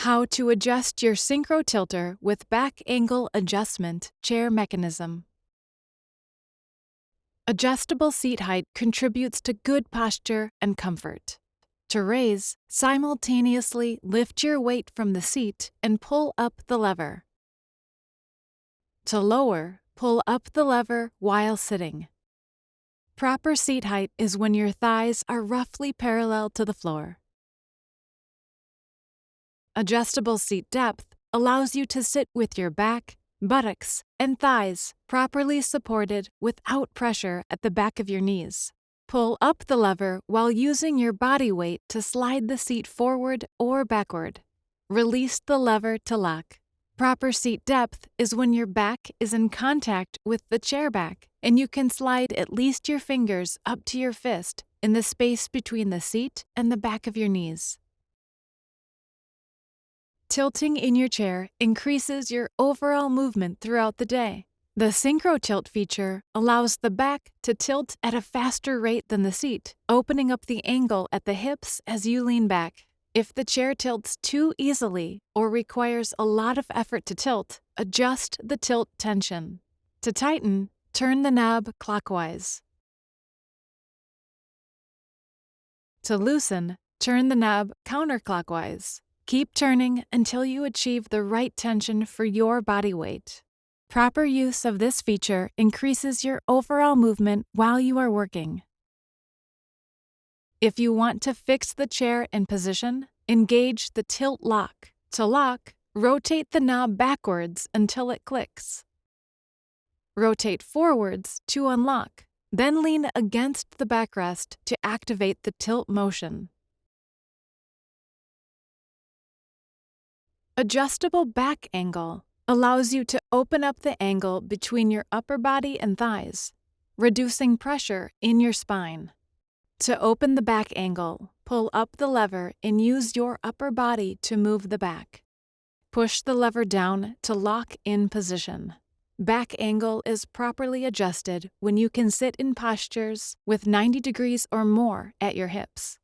How to adjust your Synchro-Tilter with back angle adjustment chair mechanism. Adjustable seat height contributes to good posture and comfort. To raise, simultaneously lift your weight from the seat and pull up the lever. To lower, pull up the lever while sitting. Proper seat height is when your thighs are roughly parallel to the floor. Adjustable seat depth allows you to sit with your back, buttocks, and thighs properly supported without pressure at the back of your knees. Pull up the lever while using your body weight to slide the seat forward or backward. Release the lever to lock. Proper seat depth is when your back is in contact with the chair back and you can slide at least your fingers up to your fist in the space between the seat and the back of your knees. Tilting in your chair increases your overall movement throughout the day. The Synchro-Tilt feature allows the back to tilt at a faster rate than the seat, opening up the angle at the hips as you lean back. If the chair tilts too easily or requires a lot of effort to tilt, adjust the tilt tension. To tighten, turn the knob clockwise. To loosen, turn the knob counterclockwise. Keep turning until you achieve the right tension for your body weight. Proper use of this feature increases your overall movement while you are working. If you want to fix the chair in position, engage the tilt lock. To lock, rotate the knob backwards until it clicks. Rotate forwards to unlock, then lean against the backrest to activate the tilt motion. Adjustable back angle allows you to open up the angle between your upper body and thighs, reducing pressure in your spine. To open the back angle, pull up the lever and use your upper body to move the back. Push the lever down to lock in position. Back angle is properly adjusted when you can sit in postures with 90 degrees or more at your hips.